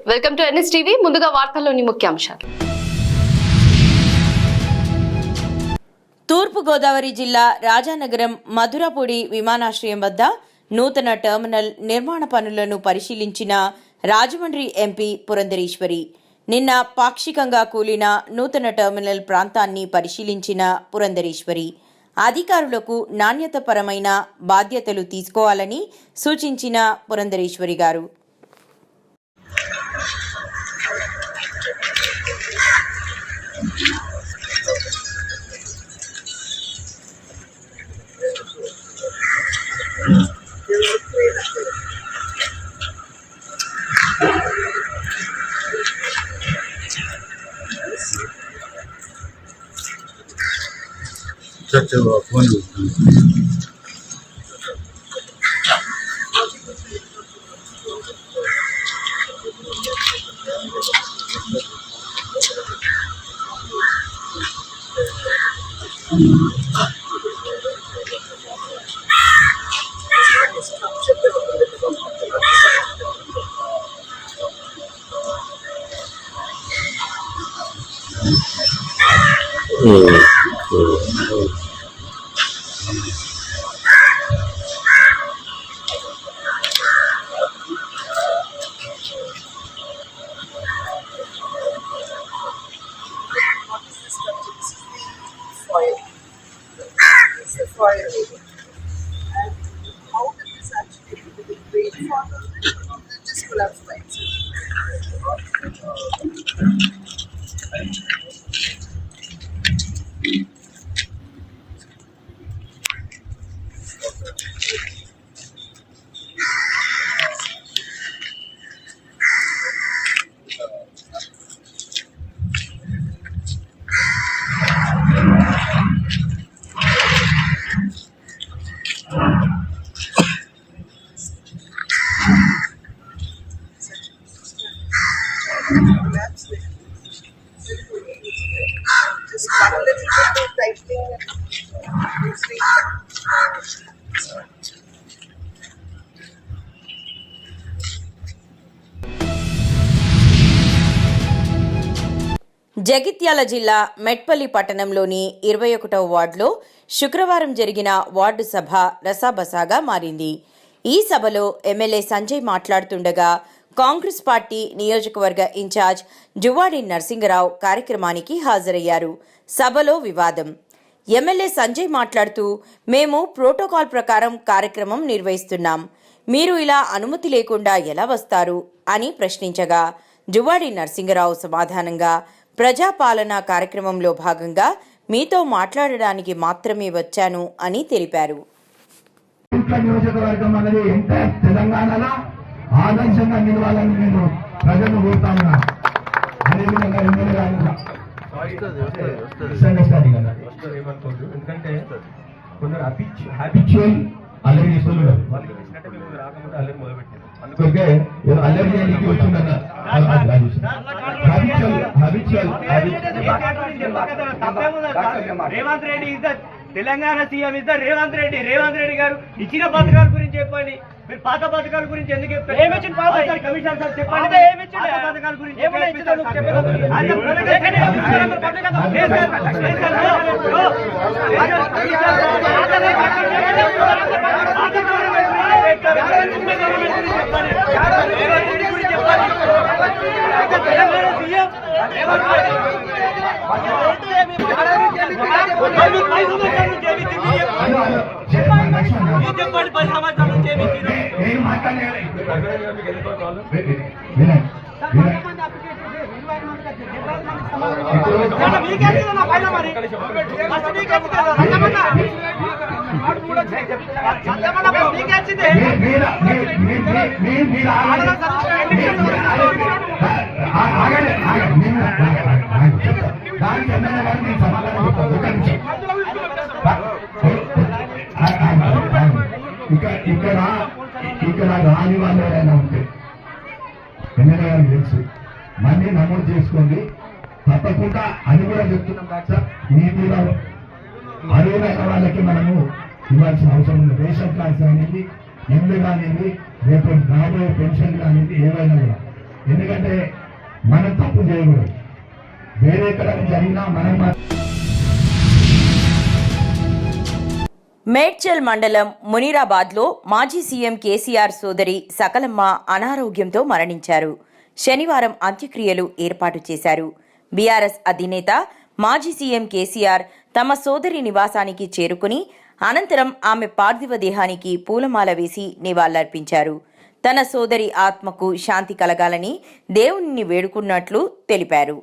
Welcome to NSTV. ముందుగా వార్తల్లోని ముఖ్యాంశాలు. తూర్పు గోదావరి జిల్లా రాజానగరం మధురపూడి విమానాశ్రయం వద్ద నూతన టెర్మినల్ నిర్మాణ పనులను పరిశీలించిన రాజమండ్రి ఎంపీ పురంధరేశ్వరి. నిన్న పాక్షికంగా కూలిన నూతన టెర్మినల్ ప్రాంతాన్ని పరిశీలించిన పురంధరేశ్వరి అధికారులకు నాణ్యతపరమైన బాధ్యతలు తీసుకోవాలని సూచించిన పురంధరేశ్వరి గారు. జగిత్యాల జిల్లా మెట్పల్లి పట్టణంలోని 21వ వార్డులో శుక్రవారం జరిగిన వార్డు సభ రసాబసాగా మారింది. ఈ సభలో ఎమ్మెల్యే సంజయ్ మాట్లాడుతుండగా కాంగ్రెస్ పార్టీ నియోజకవర్గ ఇన్ఛార్జ్ జువ్వాడి నరసింగరావు కార్యక్రమానికి హాజరయ్యారు. సభలో వివాదం. ఎమ్మెల్యే సంజయ్ మాట్లాడుతూ, మేము ప్రోటోకాల్ ప్రకారం కార్యక్రమం నిర్వహిస్తున్నాం, మీరు ఇలా అనుమతి లేకుండా ఎలా వస్తారు అని ప్రశ్నించగా జువ్వాడి నరసింగరావు సమాధానంగా, ప్రజాపాలన కార్యక్రమంలో భాగంగా మీతో మాట్లాడడానికి మాత్రమే వచ్చాను అని తెలిపారు. నియోజకవర్గం అనేది తెలంగాణలో ఆదర్శంగా నిలవాలని నేను ప్రజలు కోరుతాను. అదేవిధంగా ఎమ్మెల్యే గారు ఎందుకంటే కొందరు హ్యాబిచువల్ అల్లరి చేస్తున్నారు. వాళ్ళకి తెలిసినట్టే మేము రాకముందు అల్లరి మొదలుపెట్టారు. అందుకే ఏదో అల్లరి చేయడానికి వచ్చిందన్న Revanth Reddy is the Telangana CM is the Revanth Reddy గారు ఇచ్చిన పథకాల గురించి చెప్పండి. మీరు పాత పథకాల గురించి ఎందుకు చెప్పారు? కమిషనర్ సార్ చెప్పండి. పథకాల గురించి చెప్పండి. 10 సంవత్సరాల నుంచి ఇక్కడ రాని వాళ్ళు ఎవరైనా ఉంటే ఎమ్మెల్యే గారికి తెలుసు, మళ్ళీ నమోదు చేసుకోండి తప్పకుండా అని కూడా చెప్తున్నాం. సార్ మీ మీద అరువులైన వాళ్ళకి మనము ఇవ్వాల్సిన అవసరం ఉంది. రేషన్ కార్డ్స్ అనేది, ఇల్లు కానివ్వండి, రేపు రాబోయే పెన్షన్ కానివ్వండి, ఏవైనా కూడా ఎందుకంటే మనం తప్పు చేయకూడదు. వేరే ఎక్కడ జరిగినా మనం మేడ్చల్ మండలం మునీరాబాద్లో మాజీ సీఎం కేసీఆర్ సోదరి సకలమ్మ అనారోగ్యంతో మరణించారు. శనివారం అంత్యక్రియలు ఏర్పాటు చేశారు. బీఆర్ఎస్ అధినేత మాజీ సీఎం కేసీఆర్ తమ సోదరి నివాసానికి చేరుకుని అనంతరం ఆమె పార్థివ దేహానికి పూలమాల వేసి నివాళులర్పించారు. తన సోదరి ఆత్మకు శాంతి కలగాలని దేవునిని వేడుకున్నట్లు తెలిపారు.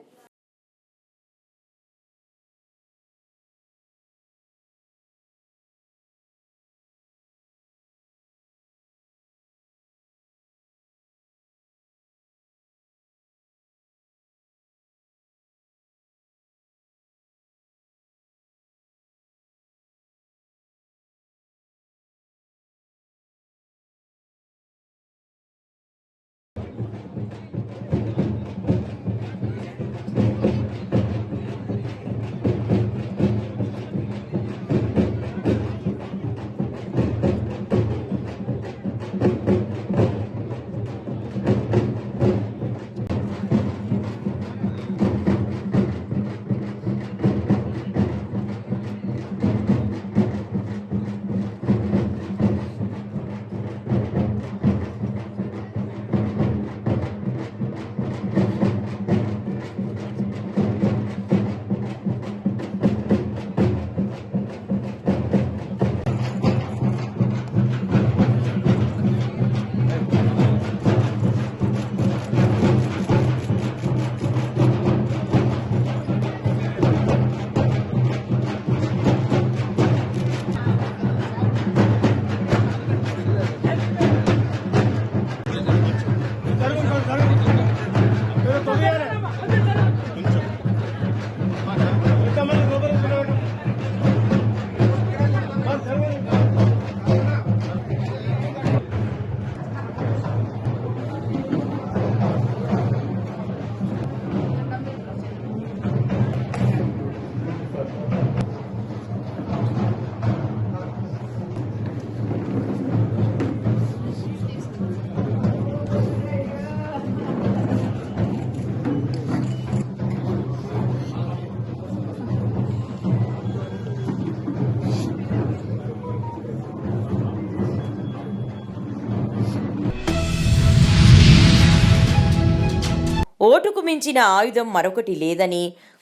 ఓటుకు మించిన ఆయుధం మరొకటి లేదని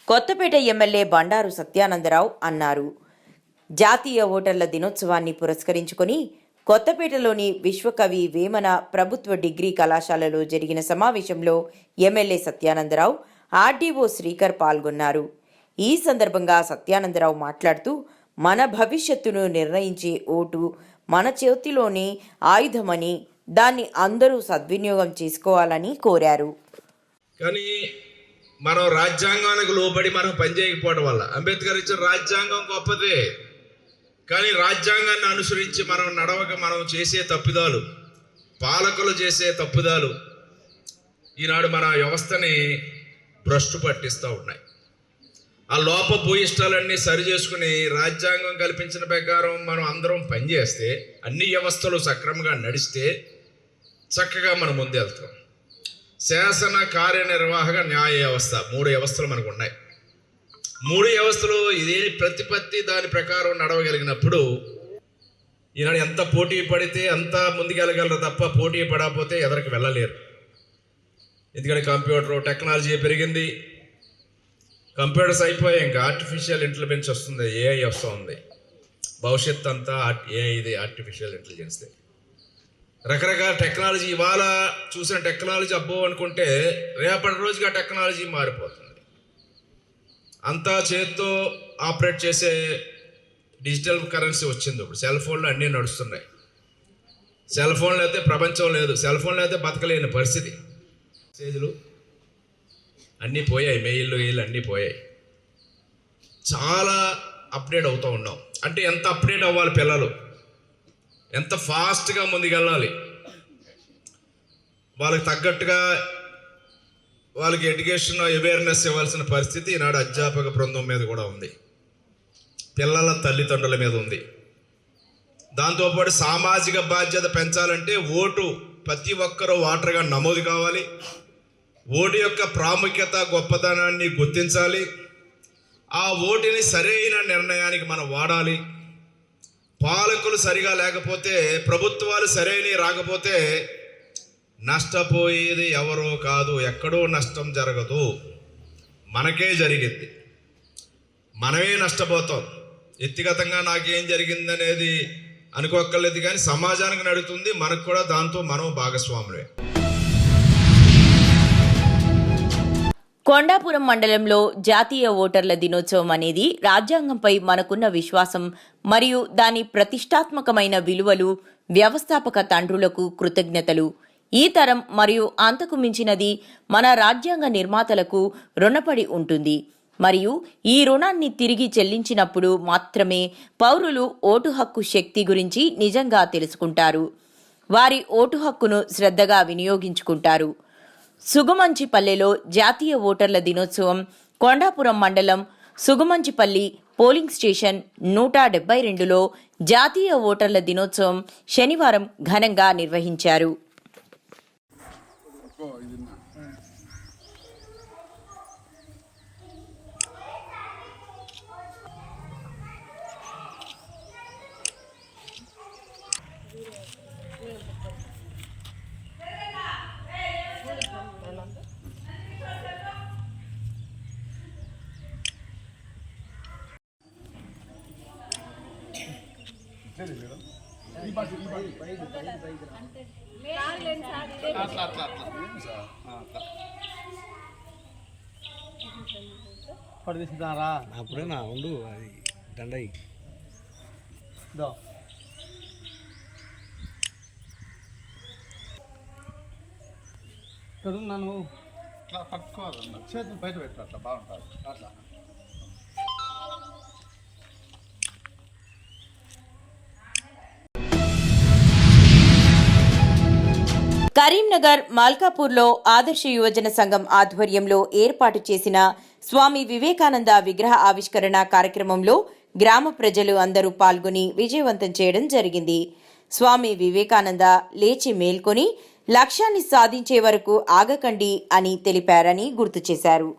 కొత్తపేట ఎమ్మెల్యే బండారు సత్యానందరావు అన్నారు. జాతీయ ఓటర్ల దినోత్సవాన్ని పురస్కరించుకొని కొత్తపేటలోని విశ్వకవి వేమన ప్రభుత్వ డిగ్రీ కళాశాలలో జరిగిన సమావేశంలో ఎమ్మెల్యే సత్యానందరావు, ఆర్డీఓ శ్రీకర్ పాల్గొన్నారు. ఈ సందర్భంగా సత్యానందరావు మాట్లాడుతూ మన భవిష్యత్తును నిర్ణయించే ఓటు మన చేతిలోని ఆయుధమని, దాన్ని అందరూ సద్వినియోగం చేసుకోవాలని కోరారు. కానీ మనం రాజ్యాంగానికి లోబడి మనం పనిచేయకపోవడం వల్ల, అంబేద్కర్ ఇచ్చిన రాజ్యాంగం గొప్పదే, కానీ రాజ్యాంగాన్ని అనుసరించి మనం నడవక మనం చేసే తప్పిదాలు, పాలకులు చేసే తప్పిదాలు ఈనాడు మన వ్యవస్థని భ్రష్టు పట్టిస్తూ ఉన్నాయి. ఆ లోపభూయిష్టాలన్నీ సరి చేసుకుని రాజ్యాంగం కల్పించిన ప్రకారం మనం అందరం పనిచేస్తే, అన్ని వ్యవస్థలు సక్రమంగా నడిస్తే చక్కగా మనం ముందెళ్తాం. శాసన, కార్యనిర్వాహక, న్యాయ వ్యవస్థ, 3 వ్యవస్థలు మనకు ఉన్నాయి. 3 వ్యవస్థలు ఇదే ప్రతిపత్తి దాని ప్రకారం నడవగలిగినప్పుడు ఈనాడు ఎంత పోటీ పడితే అంత ముందుకెళ్ళగలరు తప్ప పోటీ పడకపోతే ఎదరికి వెళ్ళలేరు. ఎందుకంటే కంప్యూటర్ టెక్నాలజీ పెరిగింది, కంప్యూటర్స్ అయిపోయాయి, ఇంకా ఆర్టిఫిషియల్ ఇంటెలిజెన్స్ వస్తుంది, ఏఐ వస్తుంది. భవిష్యత్ అంతా ఏఐది, ఆర్టిఫిషియల్ ఇంటెలిజెన్స్. రకరకాల టెక్నాలజీ, ఇవాళ చూసిన టెక్నాలజీ అబ్బో అనుకుంటే రేపటి రోజుగా టెక్నాలజీ మారిపోతుంది. అంతా చేత్తో ఆపరేట్ చేసే డిజిటల్ కరెన్సీ వచ్చింది. ఇప్పుడు సెల్ ఫోన్లు అన్నీ నడుస్తున్నాయి. సెల్ ఫోన్లు అయితే ప్రపంచం లేదు, సెల్ ఫోన్లు అయితే బతకలేని పరిస్థితి. మెసేజ్లు అన్నీ పోయాయి, మెయిల్లు అన్నీ పోయాయి. చాలా అప్డేట్ అవుతూ ఉన్నాం. అంటే ఎంత అప్డేట్ అవ్వాలి పిల్లలు, ఎంత ఫాస్ట్గా ముందుకెళ్ళాలి, వాళ్ళకి తగ్గట్టుగా వాళ్ళకి ఎడ్యుకేషన్ అవేర్నెస్ ఇవ్వాల్సిన పరిస్థితి ఈనాడు అధ్యాపక బృందం మీద కూడా ఉంది, పిల్లల తల్లిదండ్రుల మీద ఉంది. దాంతోపాటు సామాజిక బాధ్యత పెంచాలంటే ఓటు ప్రతి ఒక్కరూ ఓటర్గా నమోదు కావాలి. ఓటు యొక్క ప్రాముఖ్యత గొప్పతనాన్ని గుర్తించాలి. ఆ ఓటుని సరైన నిర్ణయానికి మనం వాడాలి. పాలకులు సరిగా లేకపోతే, ప్రభుత్వాలు సరైనవి రాకపోతే నష్టపోయేది ఎవరో కాదు, ఎక్కడో నష్టం జరగదు, మనకే జరిగింది, మనమే నష్టపోతాం. వ్యక్తిగతంగా నాకేం జరిగిందనేది అనుకోక్కర్లేదు, కానీ సమాజానికి నడుతుంది, మనకు కూడా దాంతో మనం భాగస్వాములే. కొండాపురం మండలంలో జాతీయ ఓటర్ల దినోత్సవం అనేది రాజ్యాంగంపై మనకున్న విశ్వాసం మరియు దాని ప్రతిష్టాత్మకమైన విలువలు, వ్యవస్థాపక తండ్రులకు కృతజ్ఞతలు. ఈ తరం మరియు అంతకు మించినది మన రాజ్యాంగ నిర్మాతలకు రుణపడి ఉంటుంది మరియు ఈ రుణాన్ని తిరిగి చెల్లించినప్పుడు మాత్రమే పౌరులు ఓటు హక్కు శక్తి గురించి నిజంగా తెలుసుకుంటారు. వారి ఓటు హక్కును శ్రద్ధగా వినియోగించుకుంటారు. సుగుమంచిపల్లెలో జాతీయ ఓటర్ల దినోత్సవం కొండాపురం మండలం సుగుమంచిపల్లి పోలింగ్ స్టేషన్ 172లో జాతీయ ఓటర్ల దినోత్సవం శనివారం ఘనంగా నిర్వహించారు. పడిస్తున్నారా అప్పుడేనా ఉండు అది దండయి నన్ను అట్లా పట్టుకోవాలన్న చేతులు బయట పెట్టు, అట్లా బాగుంటుంది. అట్లా కరీంనగర్ మాల్కాపూర్లో ఆదర్శ యువజన సంఘం ఆధ్వర్యంలో ఏర్పాటు చేసిన స్వామి వివేకానంద విగ్రహ ఆవిష్కరణ కార్యక్రమంలో గ్రామ ప్రజలు అందరూ పాల్గొని విజయవంతం చేయడం జరిగింది. స్వామి వివేకానంద లేచి మేల్కొని లక్ష్యాన్ని సాధించే వరకు ఆగకండి అని తెలిపారని గుర్తు చేశారు.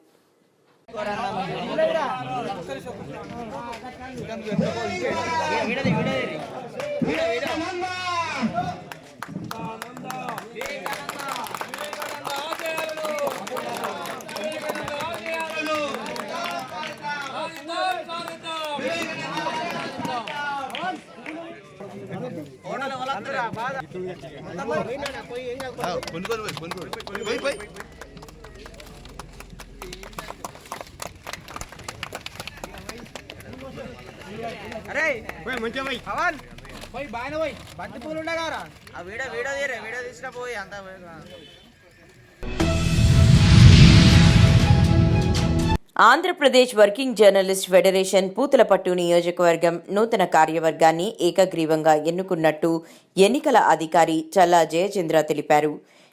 అరే మంచిగా పోయి పవన్ పోయి బాగానే పోయి బంతి పూలు ఉండగారా ఆ వీడియో తీసిన పోయి అంత Andhra Pradesh working journalist federation Puthalapattu నియోజకవర్గం నూతన కార్యవర్గాన్ని ఏకగ్రీవంగా ఎన్నుకున్నట్టు ఎన్నికల అధికారి చల్లా జయచంద్ర తెలిపారు.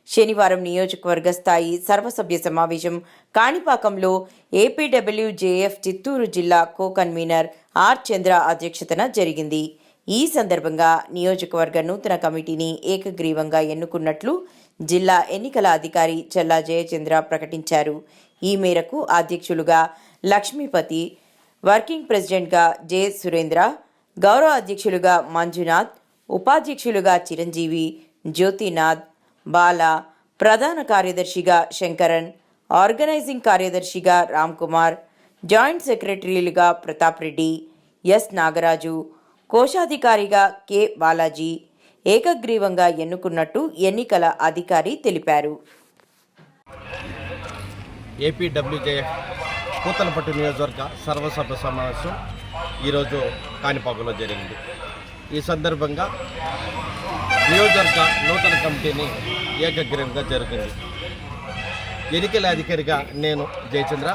శనివారం నియోజకవర్గ స్థాయి సర్వసభ్య సమావేశం కాణిపాకంలో ఏపీడబ్ల్యూజేఎఫ్ చిత్తూరు జిల్లా కో కన్వీనర్ ఆర్ చంద్ర అధ్యక్షతన జరిగింది. ఈ సందర్భంగా నియోజకవర్గ నూతన కమిటీని ఏకగ్రీవంగా ఎన్నుకున్నట్లు జిల్లా ఎన్నికల అధికారి చల్లా జయచంద్ర ప్రకటించారు. ఈ మేరకు అధ్యక్షులుగా లక్ష్మీపతి, వర్కింగ్ ప్రెసిడెంట్గా జె సురేంద్ర, గౌరవ అధ్యక్షులుగా మంజునాథ్, ఉపాధ్యక్షులుగా చిరంజీవి, జ్యోతినాథ్, బాల, ప్రధాన కార్యదర్శిగా శంకరన్, ఆర్గనైజింగ్ కార్యదర్శిగా రామ్కుమార్, జాయింట్ సెక్రటరీలుగా ప్రతాప్ రెడ్డి, ఎస్ నాగరాజు, కోశాధికారిగా కె బాలాజీ ఏకగ్రీవంగా ఎన్నుకున్నట్టు ఎన్నికల అధికారి తెలిపారు. ఏపీడబ్ల్యూజేఎఫ్ పూతలపట్టు నియోజకవర్గ సర్వసభ్య సమావేశం ఈరోజు కాణిపాకంలో జరిగింది. ఈ సందర్భంగా నియోజకవర్గ నూతన కమిటీని ఏకగ్రీవంగా జరిగింది. ఎన్నికల అధికారిగా నేను జయచంద్ర,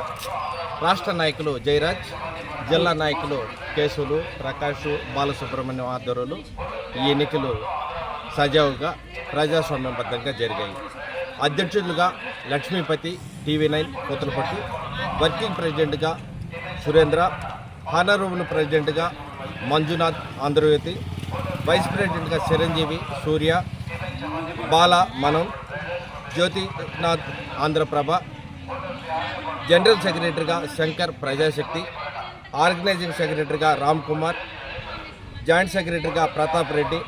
రాష్ట్ర నాయకులు జయరాజ్, జిల్లా నాయకులు కేశవులు, ప్రకాష్, బాలసుబ్రహ్మణ్యం ఆధ్వర్యంలో ఈ ఎన్నికలు సజావుగా ప్రజాస్వామ్యబద్ధంగా జరిగాయి. అధ్యక్షులుగా లక్ష్మీపతి, టీవీ9 పూతలపట్టు, వర్కింగ్ ప్రెసిడెంట్గా సురేంద్ర, హానరబుల్ ప్రెసిడెంట్గా మంజునాథ్ ఆంధ్రజ్యోతి, వైస్ ప్రెసిడెంట్గా చిరంజీవి, సూర్య, బాల, మనం, జ్యోతినాథ్ ఆంధ్రప్రభ, జనరల్ సెక్రటరీగా శంకర్ ప్రజాశక్తి, ఆర్గనైజింగ్ సెక్రటరీగా రామ్ కుమార్, జాయింట్ సెక్రటరీగా ప్రతాప్ రెడ్డి,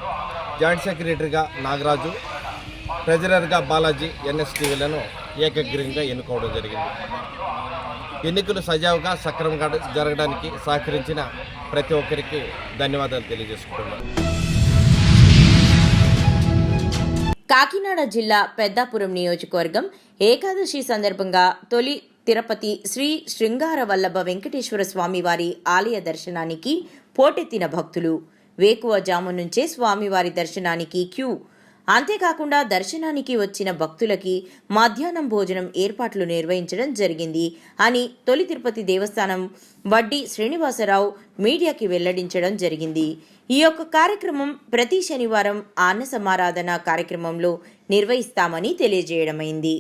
జాయింట్ సెక్రటరీగా నాగరాజు, ట్రెజరర్గా బాలాజీ ఎన్ఎస్టీవీలను ఏకగ్రీవంగా ఎన్నుకోవడం జరిగింది. ఎన్నికలు సజావుగా సక్రమంగా జరగడానికి సహకరించిన ప్రతి ఒక్కరికి ధన్యవాదాలు తెలియజేసుకుంటున్నాను. కాకినాడ జిల్లా పెద్దాపురం నియోజకవర్గం ఏకాదశి సందర్భంగా తొలి తిరుపతి శ్రీ శృంగార వల్లభ వెంకటేశ్వర స్వామివారి ఆలయ దర్శనానికి పోటెత్తిన భక్తులు. వేకువజాము నుంచే స్వామివారి దర్శనానికి క్యూ. అంతేకాకుండా దర్శనానికి వచ్చిన భక్తులకి మధ్యాహ్నం భోజనం ఏర్పాట్లు నిర్వహించడం జరిగింది అని తొలి తిరుపతి దేవస్థానం వడ్డీ శ్రీనివాసరావు మీడియాకి వెల్లడించడం జరిగింది. ఈ యొక్క కార్యక్రమం ప్రతి శనివారం అన్న సమారాధన కార్యక్రమంలో నిర్వహిస్తామని తెలియజేయడమైంది.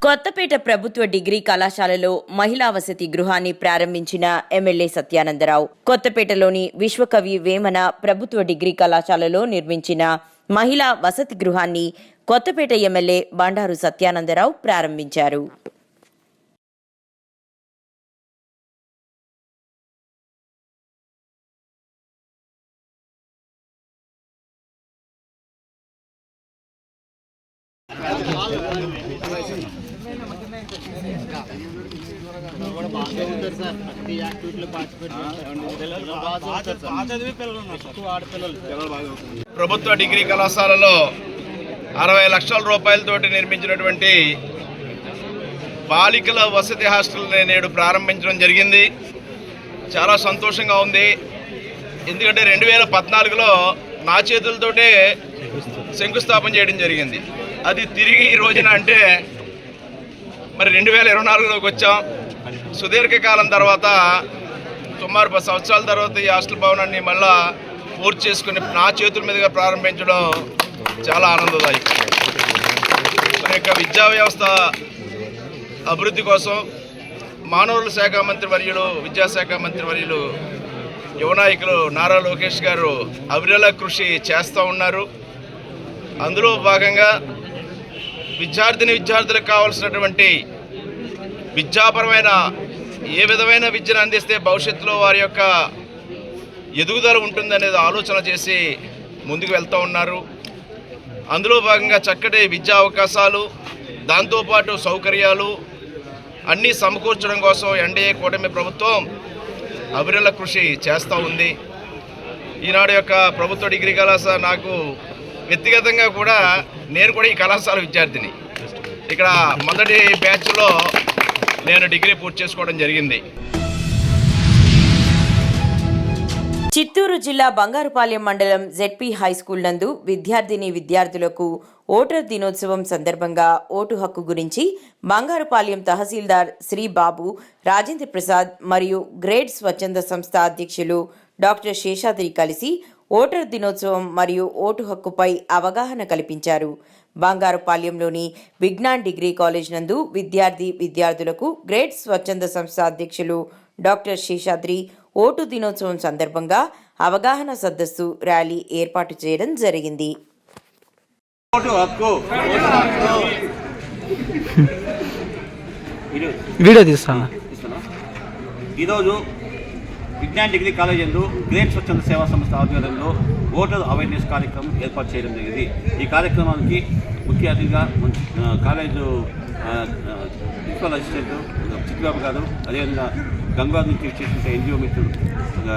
కొత్తపేట ప్రభుత్వ డిగ్రీ కళాశాలలో మహిళా వసతి గృహాన్ని ప్రారంభించిన ఎమ్మెల్యే సత్యానందరావు. కొత్తపేటలోని విశ్వకవి వేమన ప్రభుత్వ డిగ్రీ కళాశాలలో నిర్మించిన మహిళా వసతి గృహాన్ని కొత్తపేట ఎమ్మెల్యే బండారు సత్యానందరావు ప్రారంభించారు. ప్రభుత్వ డిగ్రీ కళాశాలలో 60 లక్షల రూపాయలతోటి నిర్మించినటువంటి బాలికల వసతి హాస్టల్ని నేడు ప్రారంభించడం జరిగింది. చాలా సంతోషంగా ఉంది. ఎందుకంటే 2014లో నా చేతులతోటే శంకుస్థాపన చేయడం జరిగింది. అది తిరిగి ఈ రోజున అంటే మరి 2024లోకి వచ్చాం. సుదీర్ఘకాలం తర్వాత సుమారు 10 సంవత్సరాల తర్వాత ఈ హాస్టల్ భవనాన్ని మళ్ళా పూర్తి చేసుకుని నా చేతుల మీదుగా ప్రారంభించడం చాలా ఆనందదాయకం. మన యొక్క విద్యా వ్యవస్థ అభివృద్ధి కోసం మానవుల శాఖ మంత్రి వర్యులు, విద్యాశాఖ మంత్రి వర్యులు, యువ నాయకులు నారా లోకేష్ గారు అవిరళ కృషి చేస్తూ ఉన్నారు. అందులో భాగంగా విద్యార్థులకు కావాల్సినటువంటి విద్యాపరమైన ఏ విధమైన విద్యను అందిస్తే భవిష్యత్తులో వారి యొక్క ఎదుగుదల ఉంటుందనేది ఆలోచన చేసి ముందుకు వెళ్తూ ఉన్నారు. అందులో భాగంగా చక్కటి విద్యా అవకాశాలు, దాంతోపాటు సౌకర్యాలు అన్నీ సమకూర్చడం కోసం ఎన్డీఏ కూటమి ప్రభుత్వం అవిరళ కృషి చేస్తూ ఉంది. ఈనాడు యొక్క ప్రభుత్వ డిగ్రీ కళాశాల నాకు వ్యక్తిగతంగా కూడా నేను కూడా ఈ కళాశాల విద్యార్థిని. ఇక్కడ మొదటి బ్యాచ్లో నేను డిగ్రీ పూర్తి చేసుకోవడం జరిగింది. చిత్తూరు జిల్లా బంగారుపాలెం మండలం జెడ్పీ హైస్కూల్ నందు విద్యార్థులకు ఓటర్ దినోత్సవం సందర్భంగా ఓటు హక్కు గురించి బంగారుపాలెం తహసీల్దార్ శ్రీ బాబు రాజేంద్ర ప్రసాద్ మరియు గ్రేడ్ స్వచ్ఛంద సంస్థ అధ్యక్షులు డాక్టర్ శేషాద్రి కలిసి ఓటర్ దినోత్సవం మరియు ఓటు హక్కుపై అవగాహన కల్పించారు. బంగారుపాలెంలోని విజ్ఞాన్ డిగ్రీ కాలేజ్ నందు విద్యార్థులకు గ్రేడ్ స్వచ్ఛంద సంస్థ అధ్యక్షులు డాక్టర్ శేషాద్రి ఓటు దినోత్సవం సందర్భంగా అవగాహన సదస్సు ర్యాలీ ఏర్పాటు చేయడం జరిగింది. వీడియో తీస్తాను. ఈరోజు విజ్ఞాన్ డిగ్రీ కాలేజ్ యందు గ్రేడ్ స్వచ్ఛంద సేవా సంస్థ ఆధ్వర్యంలో ఓటర్ అవేర్నెస్ కార్యక్రమం ఏర్పాటు చేయడం జరిగింది. ఈ కార్యక్రమానికి ముఖ్య అతిథిగా కాలేజు ప్రిన్సిపల్ అసిస్టెంట్ చిట్టిబాబు గారు, అదేవిధంగా గంగాధర్ నుంచి చేసిన ఎన్జిఓ మిత్రుడు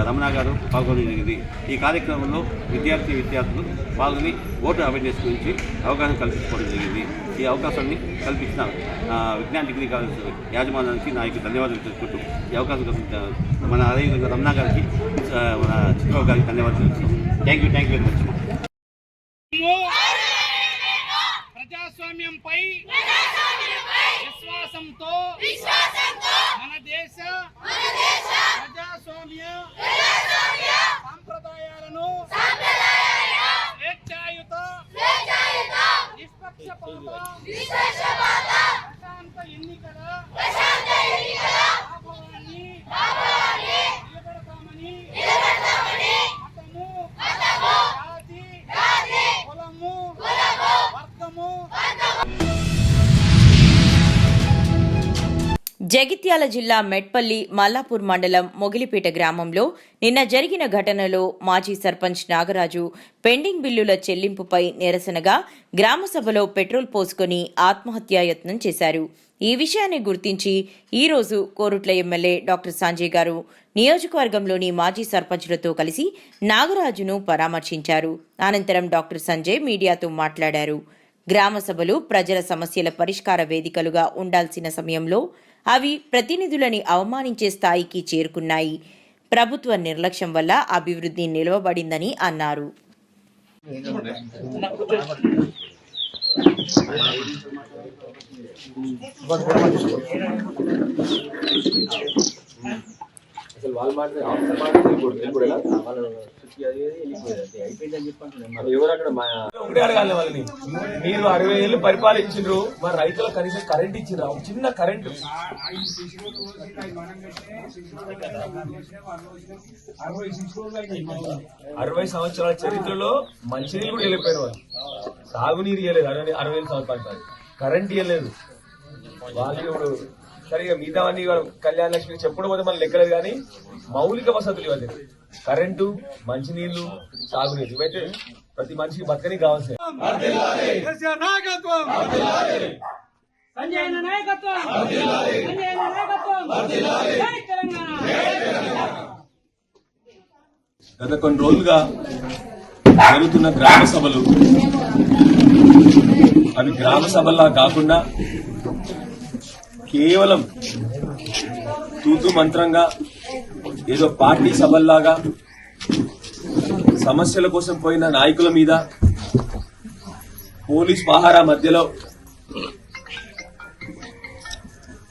రమణ గారు పాల్గొనడం జరిగింది. ఈ కార్యక్రమంలో విద్యార్థులు పాల్గొని ఓటర్ అవేర్నెస్ గురించి అవగాహన కల్పించుకోవడం జరిగింది. ఈ అవకాశాన్ని కల్పించిన విజ్ఞాన్ డిగ్రీ కాలేజ్ యాజమాన్యానికి నా యొక్క ధన్యవాదాలు తెలుపుకుంటూ ఈ అవకాశం కల్పించిన మన అదేవిధంగా రమణ గారికి, మన చిట్టిబాబు గారికి ధన్యవాదాలు తెలుపుతున్నాం. Thank you very much. ప్రజాస్వామ్యంపై విశ్వాసంతో మన దేశ ప్రజాస్వామ్య సాంప్రదాయాలను స్వేచ్ఛాయుత నిష్పక్షపాత ప్రశాంత ఎన్నికల భావాన్ని నిలబెడతామని మతము, జాతి, కులము, వర్గము. జగిత్యాల జిల్లా మెట్పల్లి మల్లాపూర్ మండలం మొగిలిపేట గ్రామంలో నిన్న జరిగిన ఘటనలో మాజీ సర్పంచ్ నాగరాజు పెండింగ్ బిల్లుల చెల్లింపుపై నిరసనగా గ్రామసభలో పెట్రోల్ పోసుకొని ఆత్మహత్యాయత్నం చేశారు. ఈ విషయాన్ని గుర్తించి ఈ రోజు కోరుట్ల ఎమ్మెల్యే డాక్టర్ సంజయ్ గారు నియోజకవర్గంలోని మాజీ సర్పంచులతో కలిసి నాగరాజును పరామర్శించారు. అనంతరం డాక్టర్ సంజయ్ మీడియాతో మాట్లాడారు. గ్రామ సభలు ప్రజల సమస్యల పరిష్కార వేదికలుగా ఉండాల్సిన సమయంలో అవి ప్రతినిధులని అవమానించే స్థాయికి చేరుకున్నాయి. ప్రభుత్వ నిర్లక్ష్యం వల్ల అభివృద్ధి నిలవబడిందని అన్నారు. ఒకటే అడగాలి వాళ్ళని, మీరు 60 ఏళ్ళు పరిపాలించారు, మరి రైతులకు కనీసం కరెంట్ ఇచ్చిరా? చిన్న కరెంట్ 60 సంవత్సరాల చరిత్రలో మంచినీళ్ళు కూడా వెళ్ళిపోయిన వాళ్ళు, సాగునీరు ఇవ్వలేదు. 60 సంవత్సరాలు కరెంట్ ఇవ్వలేదు వాళ్ళు. ఇప్పుడు సరిగా మిగతావన్నీ కళ్యాణ లక్ష్మి చెప్పుడు పోతే మనం లెక్కలేదు, కానీ మౌలిక వసతులు ఇవ్వలేదు. కరెంటు, మంచినీళ్లు, సాగునీరు ఇవైతే ప్రతి మనిషికి బతకని కావాల్సింది. గత కొన్ని రోజులుగా జరుగుతున్న గ్రామ సభలు అవి గ్రామ సభల్లా కాకుండా కేవలం తూతు మంత్రంగా ఏదో పార్టీ సభల్లాగా సమస్యల కోసం పోయిన నాయకుల మీద పోలీస్ పహారా మధ్యలో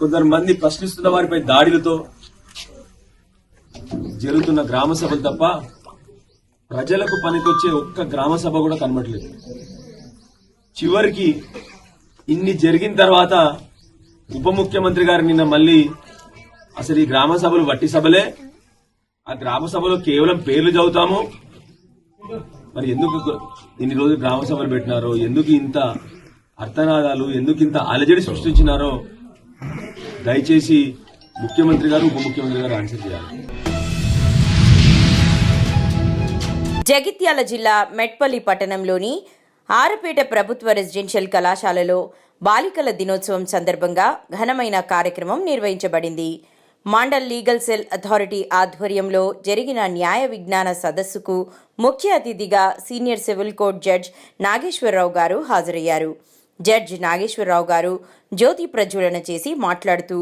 కొందరు మంది ప్రశ్నిస్తున్న వారిపై దాడులతో జరుగుతున్న గ్రామ సభలు తప్ప ప్రజలకు పనికొచ్చే ఒక్క గ్రామ సభ కూడా కనబడలేదు. చివరికి ఇన్ని జరిగిన తర్వాత ఉప ముఖ్యమంత్రి గారు నిన్న మళ్ళీ అసలు ఈ గ్రామ సభలు వట్టి సభలే, ఆ గ్రామ సభలో కేవలం పేర్లు చదువుతాము, మరి ఎందుకు ఇన్ని రోజులు గ్రామ సభలు పెట్టినారో, ఎందుకు ఇంత అర్థనాదాలు, ఎందుకు ఇంత అలజడి సృష్టించినారో దయచేసి ముఖ్యమంత్రి గారు ఉప ముఖ్యమంత్రి గారు ఆన్సర్ చేయాలి. జగిత్యాల జిల్లా మెట్పల్లి పట్టణంలోని ఆరపేట ప్రభుత్వ రెసిడెన్షియల్ కళాశాలలో బాలికల దినోత్సవం సందర్భంగా ఘనమైన కార్యక్రమం నిర్వహించబడింది. మండల్ లీగల్ సెల్ అథారిటీ ఆధ్వర్యంలో జరిగిన న్యాయ విజ్ఞాన సదస్సుకు ముఖ్య అతిథిగా senior civil court judge Nageswara Rao గారు హాజరయ్యారు. జడ్జి నాగేశ్వరరావు గారు జ్యోతి ప్రజ్వలన చేసి మాట్లాడుతూ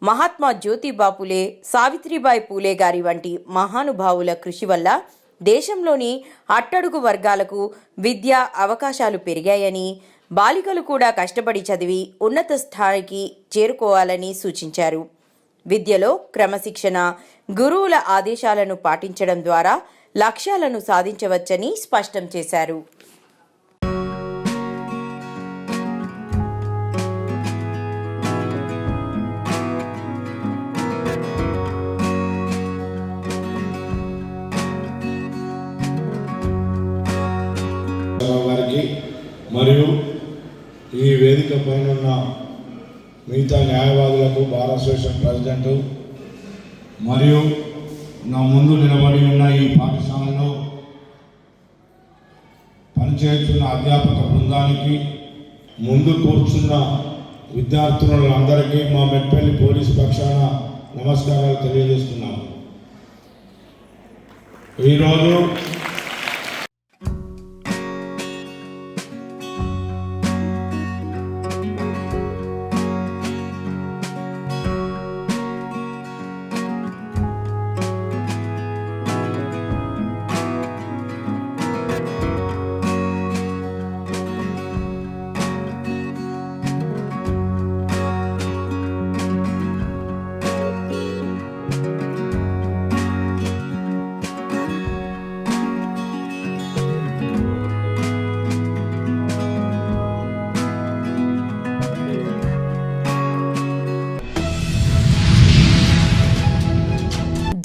మహాత్మా జ్యోతిబా పూలే, సావిత్రిబాయి పూలే గారి వంటి మహానుభావుల కృషి వల్ల దేశంలోని అట్టడుగు వర్గాలకు విద్యా అవకాశాలు పెరిగాయని, బాలికలు కూడా కష్టపడి చదివి ఉన్నత స్థాయికి చేరుకోవాలని సూచించారు. విద్యలో క్రమశిక్షణ, గురువుల ఆదేశాలను పాటించడం ద్వారా లక్ష్యాలను సాధించవచ్చని స్పష్టం చేశారు. గారికి మరియు ఈ వేదిక పైన ఉన్న మిగతా న్యాయవాదులకు, బార్ అసోసియేషన్ ప్రెసిడెంట్ మరియు నా ముందు నిలబడి ఉన్న ఈ పాఠశాలలో పనిచేస్తున్న అధ్యాపక బృందానికి, ముందు కూర్చున్న విద్యార్థులందరికీ మా మెట్పల్లి పోలీస్ పక్షాన నమస్కారాలు తెలియజేస్తున్నాను. ఈరోజు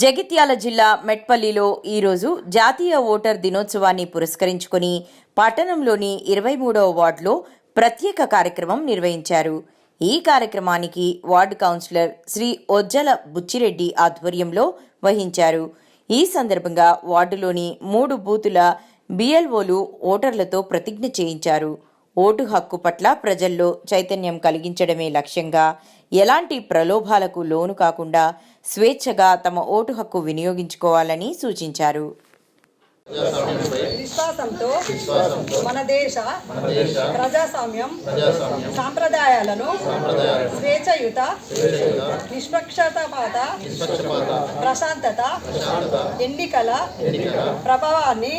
జగిత్యాల జిల్లా మెట్పల్లిలో ఈరోజు జాతీయ ఓటర్ దినోత్సవాన్ని పురస్కరించుకుని పట్టణంలోని 23వ వార్డులో ప్రత్యేక కార్యక్రమం నిర్వహించారు. ఈ కార్యక్రమానికి వార్డు కౌన్సిలర్ శ్రీ ఒజ్జల బుచ్చిరెడ్డి ఆధ్వర్యంలో వహించారు. ఈ సందర్భంగా వార్డులోని 3 బూతుల బిఎల్ఓలు ఓటర్లతో ప్రతిజ్ఞ చేయించారు. ఓటు హక్కు పట్ల ప్రజల్లో చైతన్యం కలిగించడమే లక్ష్యంగా ఎలాంటి ప్రలోభాలకు లోను కాకుండా స్వేచ్ఛగా తమ ఓటు హక్కు వినియోగించుకోవాలని సూచించారు. విశ్వాసంతో మన దేశ ప్రజాస్వామ్యం సాంప్రదాయాలను స్వేచ్ఛయుత, నిష్పక్షపాత, ప్రశాంతత ఎన్నికల ప్రభావాన్ని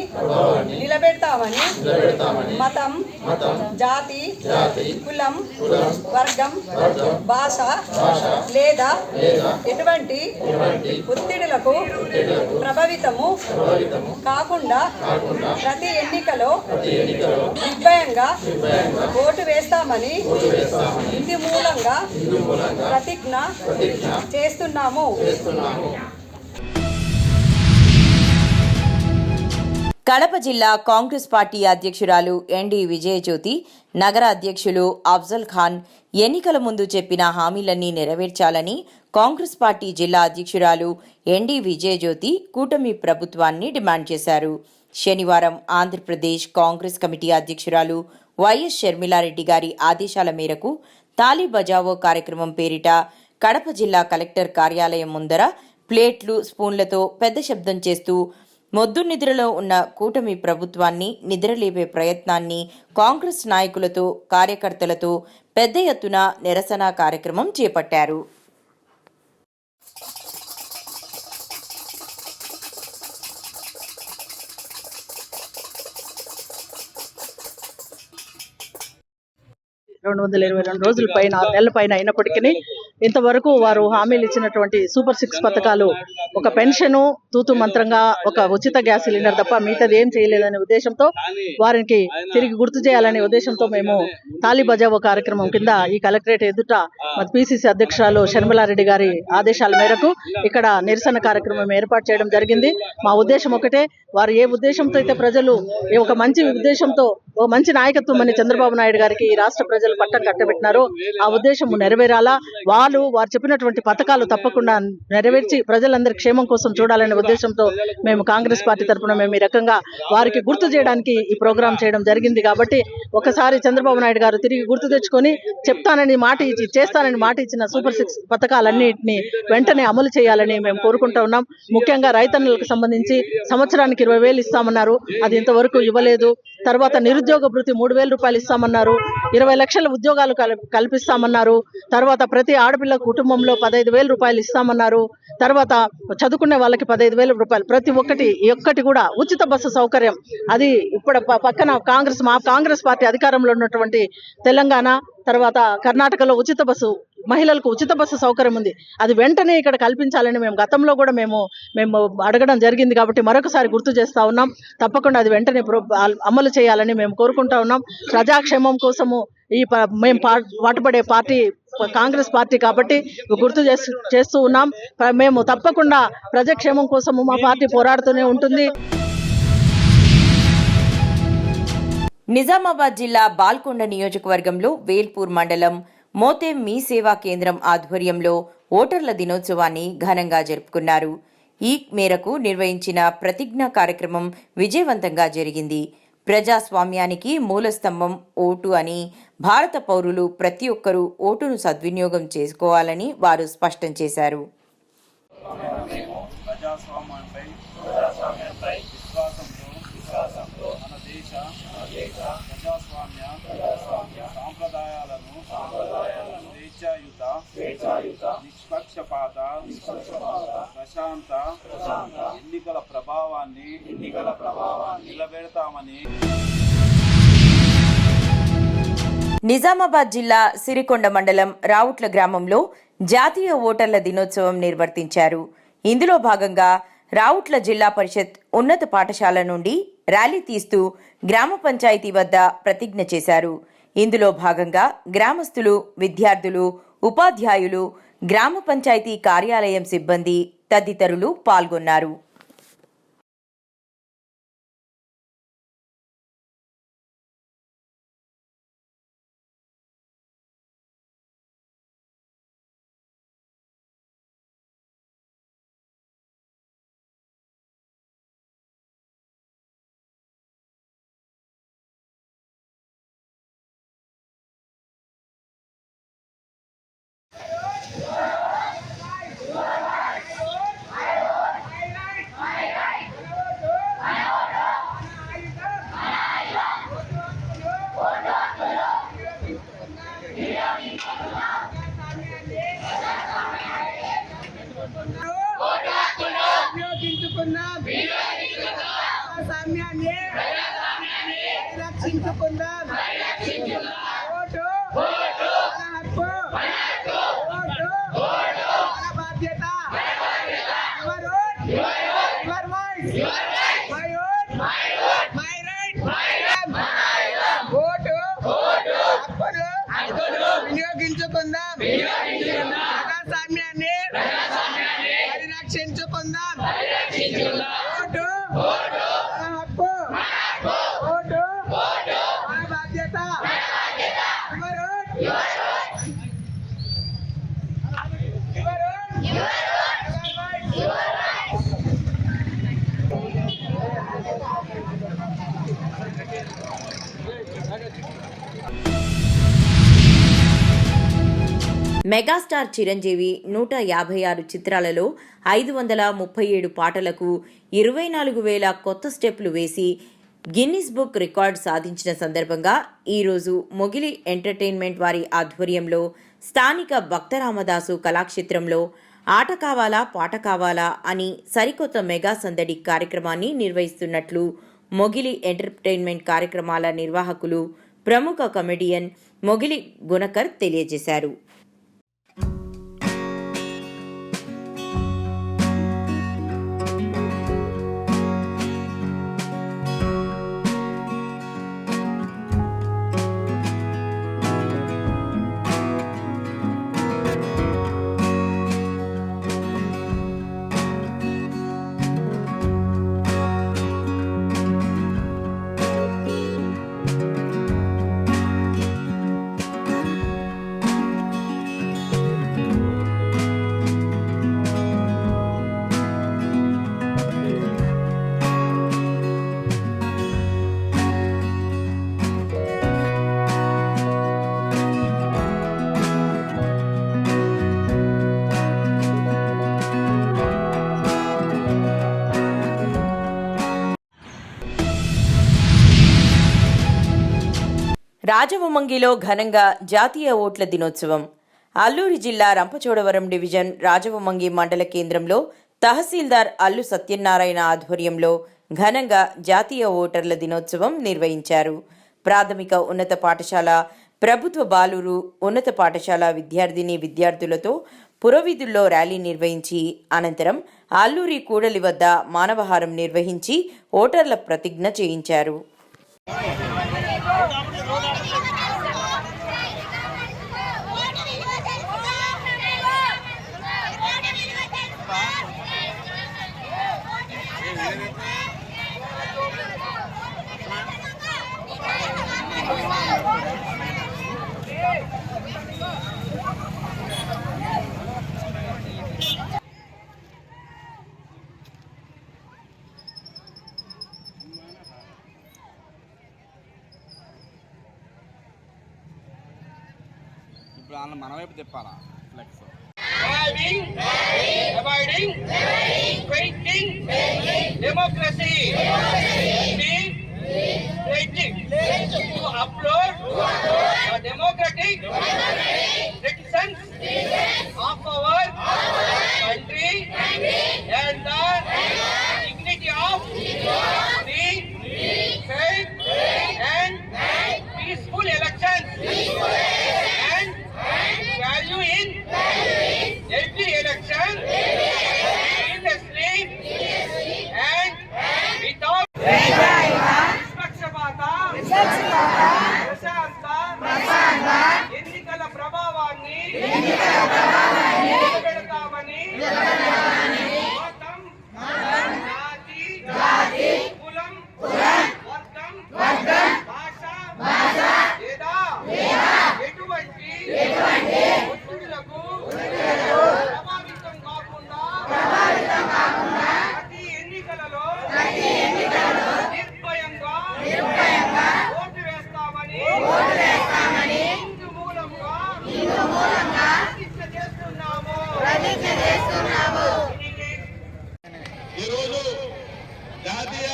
నిలబెడతామని మతం, జాతి, కులం, వర్గం, భాష లేదా ఎటువంటి ఒత్తిడులకు ప్రభావితము కాకుండా ప్రతి ఎన్నికలో నిర్భయంగా ఓటు వేస్తామని ఇందు మూలంగా ప్రతిజ్ఞ చేస్తున్నాము. కడప జిల్లా కాంగ్రెస్ పార్టీ అధ్యక్షురాలు ఎన్డి విజయజ్యోతి, నగర అధ్యక్షులు అఫ్జల్ ఖాన్ ఎన్నికల ముందు చెప్పిన హామీలన్నీ నెరవేర్చాలని కాంగ్రెస్ పార్టీ జిల్లా అధ్యక్షురాలు ఎన్డి విజయజ్యోతి కూటమి ప్రభుత్వాన్ని డిమాండ్ చేశారు. శనివారం ఆంధ్రప్రదేశ్ కాంగ్రెస్ కమిటీ అధ్యక్షురాలు వైఎస్ షర్మిలారెడ్డి గారి ఆదేశాల మేరకు తాలీ బజావో కార్యక్రమం పేరిట కడప జిల్లా కలెక్టర్ కార్యాలయం ముందర ప్లేట్లు, స్పూన్లతో పెద్ద శబ్దం చేస్తూ మొద్దు నిద్రలో ఉన్న కూటమి ప్రభుత్వాన్ని నిద్రలేపే ప్రయత్నాన్ని కాంగ్రెస్ నాయకులతో, కార్యకర్తలతో పెద్ద ఎత్తున నిరసన కార్యక్రమం చేపట్టారు. రెండు 222 రోజుల పైన, 6 నెలల పైన అయినప్పటికీ ఇంతవరకు వారు హామీలు ఇచ్చినటువంటి సూపర్ 6 పథకాలు, ఒక పెన్షను తూతు మంత్రంగా, ఒక ఉచిత గ్యాస్ సిలిండర్ తప్ప మిగతాది ఏం చేయలేదనే ఉద్దేశంతో వారికి తిరిగి గుర్తు చేయాలనే ఉద్దేశంతో మేము తాలీ బజావో కార్యక్రమం కింద ఈ కలెక్టరేట్ ఎదుట పిసిసి అధ్యక్షురాలు షర్మిలారెడ్డి గారి ఆదేశాల మేరకు ఇక్కడ నిరసన కార్యక్రమం ఏర్పాటు చేయడం జరిగింది. మా ఉద్దేశం ఒకటే, వారు ఏ ఉద్దేశంతో అయితే ప్రజలు ఒక మంచి ఉద్దేశంతో, ఓ మంచి నాయకత్వం అని చంద్రబాబు నాయుడు గారికి ఈ రాష్ట్ర ప్రజలు పట్టం కట్టబెట్టినారో ఆ ఉద్దేశం నెరవేరాలా, వారు చెప్పినటువంటి పథకాలు తప్పకుండా నెరవేర్చి ప్రజలందరి క్షేమం కోసం చూడాలనే ఉద్దేశంతో మేము కాంగ్రెస్ పార్టీ తరఫున మేము ఈ రకంగా వారికి గుర్తు చేయడానికి ఈ ప్రోగ్రాం చేయడం జరిగింది. కాబట్టి ఒకసారి చంద్రబాబు నాయుడు గారు తిరిగి గుర్తు తెచ్చుకొని చెప్తానని మాట ఇచ్చి, చేస్తానని మాట ఇచ్చిన సూపర్ 6 పథకాలన్నింటినీ వెంటనే అమలు చేయాలని మేము కోరుకుంటూ ఉన్నాం. ముఖ్యంగా రైతన్నులకు సంబంధించి సంవత్సరానికి 20,000 ఇస్తామన్నారు, అది ఇంతవరకు ఇవ్వలేదు. తర్వాత నిరుద్యోగ భృతి 3,000 రూపాయలు ఇస్తామన్నారు, 20 లక్షల ఉద్యోగాలు కల్పిస్తామన్నారు, తర్వాత ప్రతి ఆడపిల్ల కుటుంబంలో 15,000 రూపాయలు ఇస్తామన్నారు, తర్వాత చదువుకునే వాళ్ళకి 15,000 రూపాయలు, ప్రతి ఒక్కటి కూడా ఉచిత బస్సు సౌకర్యం. అది ఇప్పుడు పక్కన కాంగ్రెస్ పార్టీ అధికారంలో ఉన్నటువంటి తెలంగాణ, తర్వాత కర్ణాటకలో మహిళలకు ఉచిత బస్సు సౌకర్యం ఉంది. అది వెంటనే ఇక్కడ కల్పించాలని మేము గతంలో కూడా మేము అడగడం జరిగింది. కాబట్టి మరొకసారి గుర్తు చేస్తా ఉన్నాం. తప్పకుండా అది వెంటనే అమలు చేయాలని మేము కోరుకుంటా ఉన్నాం. ప్రజాక్షేమం కోసము మేము పాటుపడే పార్టీ కాంగ్రెస్ పార్టీ కాబట్టి గుర్తు చేస్తూ ఉన్నాం. మేము తప్పకుండా ప్రజాక్షేమం కోసము మా పార్టీ పోరాడుతూనే ఉంటుంది. నిజామాబాద్ జిల్లా బాల్కొండ నియోజకవర్గంలో వేల్పూర్ మండలం మోతేం మీ సేవా కేంద్రం ఆధ్వర్యంలో ఓటర్ల దినోత్సవాన్ని ఘనంగా జరుపుకున్నారు. ఈ మేరకు నిర్వహించిన ప్రతిజ్ఞా కార్యక్రమం విజయవంతంగా జరిగింది. ప్రజాస్వామ్యానికి మూలస్తంభం ఓటు అని, భారత పౌరులు ప్రతి ఒక్కరూ ఓటును సద్వినియోగం చేసుకోవాలని వారు స్పష్టం చేశారు. నిష్పక్షపాత ప్రశాంత ఎన్నికల ప్రభావాన్ని నిలబెడతామని. నిజామాబాద్ జిల్లా సిరికొండ మండలం రావుట్ల గ్రామంలో జాతీయ ఓటర్ల దినోత్సవం నిర్వర్తించారు. ఇందులో భాగంగా రావుట్ల జిల్లా పరిషత్ ఉన్నత పాఠశాల నుండి ర్యాలీ తీస్తూ గ్రామ పంచాయతీ వద్ద ప్రతిజ్ఞ చేశారు. ఇందులో భాగంగా గ్రామస్తులు, విద్యార్థులు, ఉపాధ్యాయులు, గ్రామ పంచాయతీ కార్యాలయం సిబ్బంది తదితరులు పాల్గొన్నారు. వినియోగించుకుందాం, ప్రజాస్వామ్యాన్ని పరిరక్షించుకుందాం. ఓటు మన హక్కు, ఓటు మన బాధ్యత. మెగాస్టార్ చిరంజీవి 156 చిత్రాలలో 537 పాటలకు 24,000 కొత్త స్టెప్లు వేసి గిన్నిస్ బుక్ రికార్డ్ సాధించిన సందర్భంగా ఈరోజు మొగిలి ఎంటర్టైన్మెంట్ వారి ఆధ్వర్యంలో స్థానిక భక్తరామదాసు కళాక్షేత్రంలో ఆట కావాలా పాట కావాలా అని సరికొత్త మెగా సందడి కార్యక్రమాన్ని నిర్వహిస్తున్నట్లు మొగిలి ఎంటర్టైన్మెంట్ కార్యక్రమాల నిర్వాహకులు, ప్రముఖ కమెడియన్ మొగిలి గుణకర్ తెలియజేశారు. రాజవొమ్మంగిలో ఘనంగా జాతీయ ఓట్ల దినోత్సవం. అల్లూరి జిల్లా రంపచోడవరం డివిజన్ రాజవొమ్మంగి మండల కేంద్రంలో తహసీల్దార్ అల్లు సత్యనారాయణ ఆధ్వర్యంలో ఘనంగా జాతీయ ఓటర్ల దినోత్సవం నిర్వహించారు. ప్రాథమిక ఉన్నత పాఠశాల, ప్రభుత్వ బాలురు ఉన్నత పాఠశాల విద్యార్థులతో పురవీధుల్లో ర్యాలీ నిర్వహించి అనంతరం అల్లూరి కూడలి వద్ద మానవహారం నిర్వహించి ఓటర్ల ప్రతిజ్ఞ చేయించారు. ఇప్పుడు వాళ్ళని మన వైపు తిప్పాలా ఫ్లెక్స్. ఎన్నికల ప్రభావాన్ని పెడతామని మతం, జాతి, కులం, వర్గం, భాష లేదా ఎటువంటి ఒత్తిడులకు ప్రభావితం కాకుండా ప్రతి ఎన్నికలలో నిర్భయంగా ఓటు వేస్తామని ఇందు మూలంగా ప్రతిజ్ఞ చేస్తున్నాము. ఈరోజు జాతీయ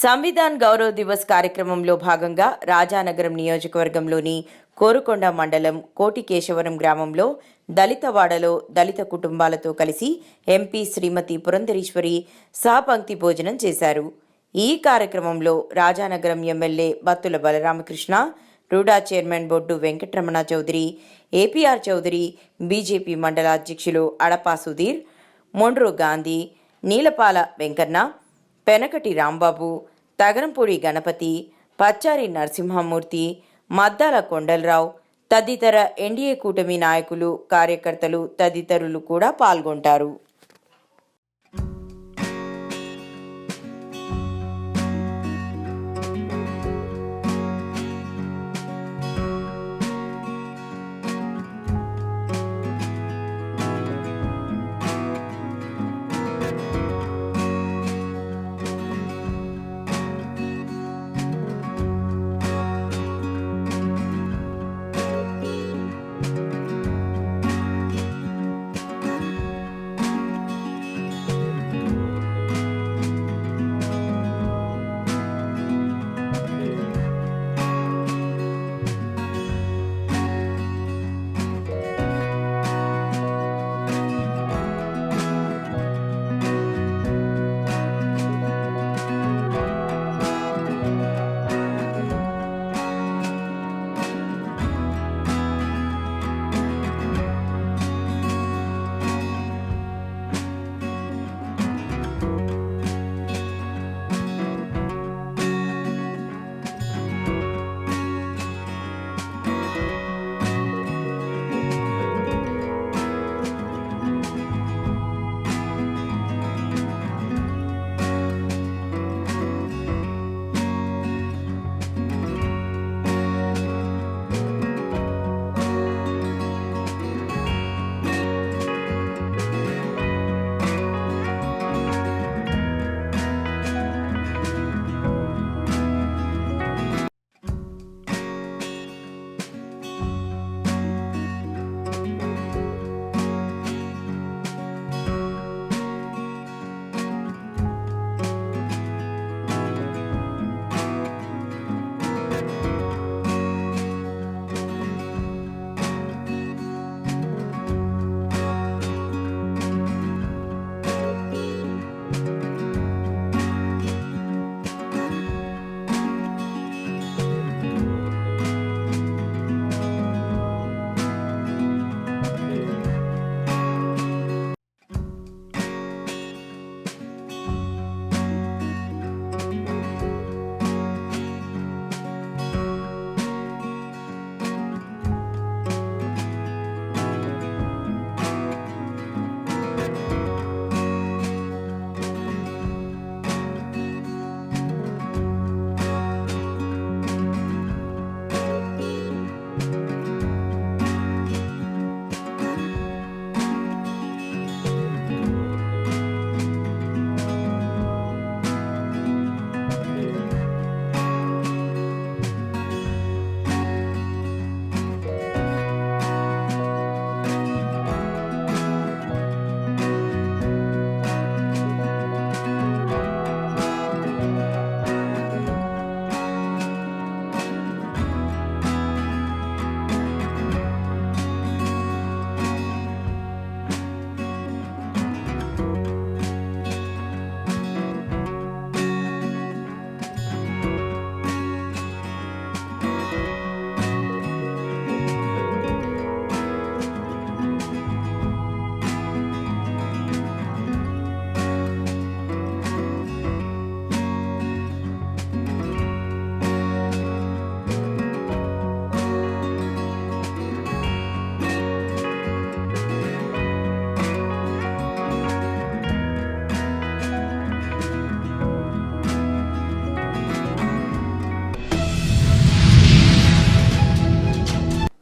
సంవిధాన్ గౌరవ్ దివస్ కార్యక్రమంలో భాగంగా రాజానగరం నియోజకవర్గంలోని కోరుకొండ మండలం కోటికేశవరం గ్రామంలో దళితవాడలో దళిత కుటుంబాలతో కలిసి ఎంపీ శ్రీమతి పురంధరేశ్వరి సహపంక్తి భోజనం చేశారు. ఈ కార్యక్రమంలో రాజానగరం ఎమ్మెల్యే బత్తుల బలరామకృష్ణ, రూడా చైర్మన్ బొడ్డు వెంకటరమణ చౌదరి, ఏపీఆర్ చౌదరి, బీజేపీ మండల అధ్యక్షులు అడపా సుధీర్, మొండ్రు గాంధీ, నీలపాల వెంకన్న, పెనకటి రాంబాబు, తగరంపూడి గణపతి, పచ్చారి నరసింహమూర్తి, మద్దాల కొండలరావు తదితర ఎన్డీఏ కూటమి నాయకులు, కార్యకర్తలు తదితరులు కూడా పాల్గొంటారు.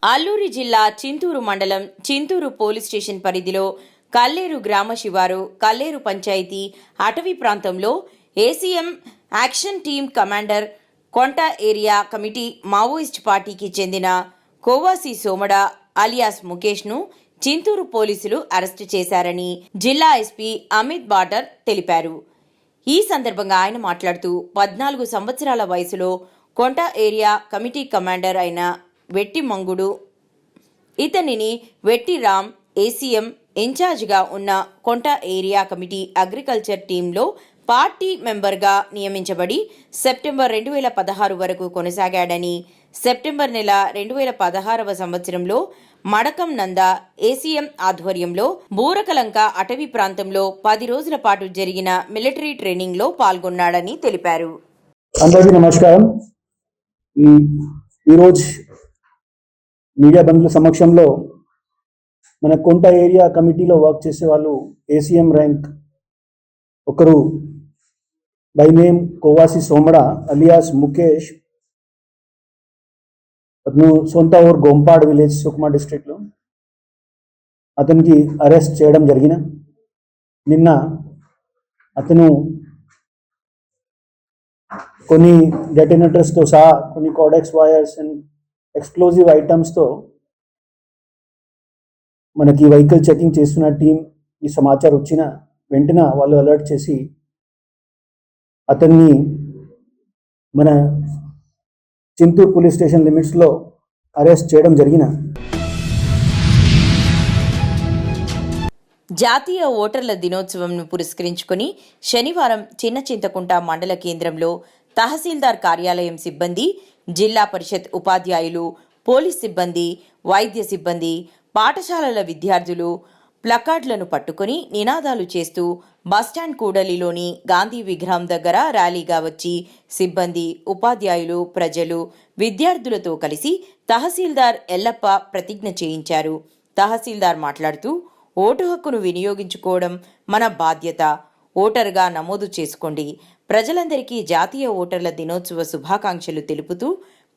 అల్లూరి జిల్లా చింతూరు మండలం చింతూరు పోలీస్ స్టేషన్ పరిధిలో కల్లేరు గ్రామ శివారు కల్లేరు పంచాయతీ అటవీ ప్రాంతంలో ఏసీఎం యాక్షన్ టీమ్ కమాండర్ కొంట ఏరియా కమిటీ మావోయిస్ట్ పార్టీకి చెందిన కోవాసి సోమడ అలియాస్ ముఖేష్ను చింతూరు పోలీసులు అరెస్టు చేశారని జిల్లా ఎస్పీ అమిత్ బాటర్ తెలిపారు. ఈ సందర్భంగా ఆయన మాట్లాడుతూ 14 సంవత్సరాల వయసులో కొంట ఏరియా కమిటీ కమాండర్ అయిన వెట్టి మంగుడు, ఇతనిని వెట్టి రామ్ ఏసీఎం ఇన్ఛార్జిగా ఉన్న కొంట ఏరియా కమిటీ అగ్రికల్చర్ టీంలో పార్టీ మెంబర్గా నియమించబడి సెప్టెంబర్ 2016 వరకు కొనసాగాడని, సెప్టెంబర్ నెల 2016వ సంవత్సరంలో మడకం నంద ఏసీఎం ఆధ్వర్యంలో బూరకలంక అటవీ ప్రాంతంలో 10 రోజుల పాటు జరిగిన మిలిటరీ ట్రైనింగ్లో పాల్గొన్నాడని తెలిపారు. అందరికీ నమస్కారం. ఈరోజు మీడియా బంధువుల సమక్షంలో మన కొంట ఏరియా కమిటీలో వర్క్ చేసే వాళ్ళు ఏసీఎం ర్యాంక్ ఒకరు by name Kovasi Somada alias Mukesh, అతను సొంత ఊరు గొంపాడ్ విలేజ్ సుకుమా డిస్ట్రిక్ట్లో, అతనికి అరెస్ట్ చేయడం జరిగిన. నిన్న అతను కొన్ని డెటోనేటర్స్తో సహా కొన్ని కోడెక్స్ వైర్స్ అండ్ ఎక్స్ప్లోజివ్ ఐటమ్స్తో మనకి వెహికల్ చెకింగ్ చేస్తున్న టీం ఈ సమాచారం వచ్చిన వెంటనే వాళ్ళు అలర్ట్ చేసి అతన్ని మన చింతూరు పోలీస్ స్టేషన్ లిమిట్స్లో అరెస్ట్ చేయడం జరిగిన. జాతీయ ఓటర్ల దినోత్సవంను పురస్కరించుకుని శనివారం చిన్న చింతకుంట మండల కేంద్రంలో తహసీల్దార్ కార్యాలయం సిబ్బంది, జిల్లా పరిషత్ ఉపాధ్యాయులు, పోలీస్ సిబ్బంది, వైద్య సిబ్బంది, పాఠశాలల విద్యార్థులు ప్లకార్డులను పట్టుకుని నినాదాలు చేస్తూ బస్టాండ్ కూడలిలోని గాంధీ విగ్రహం దగ్గర ర్యాలీగా వచ్చి సిబ్బంది, ఉపాధ్యాయులు, ప్రజలు, విద్యార్థులతో కలిసి తహసీల్దార్ ఎల్లప్ప ప్రతిజ్ఞ చేయించారు. తహసీల్దార్ మాట్లాడుతూ ఓటు హక్కును వినియోగించుకోవడం మన బాధ్యత. ఓటరుగా నమోదు చేసుకోండి. ప్రజలందరికీ జాతీయ ఓటర్ల దినోత్సవ శుభాకాంక్షలు తెలుపుతూ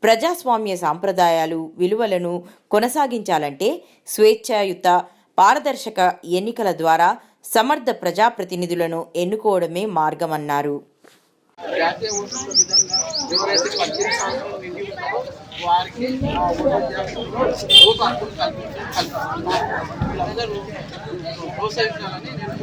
ప్రజాస్వామ్య సాంప్రదాయాలు, విలువలను కొనసాగించాలంటే స్వేచ్ఛాయుత, పారదర్శక ఎన్నికల ద్వారా సమర్థ ప్రజాప్రతినిధులను ఎన్నుకోవడమే మార్గమన్నారు. జాతీయ ఓటర్ల విధంగా ఎవరైతే 18 సంవత్సరాలు నిండి ఉన్నారో వారికి ఓటు హక్కును కల్పించాలని ప్రోత్సహించాలని నేను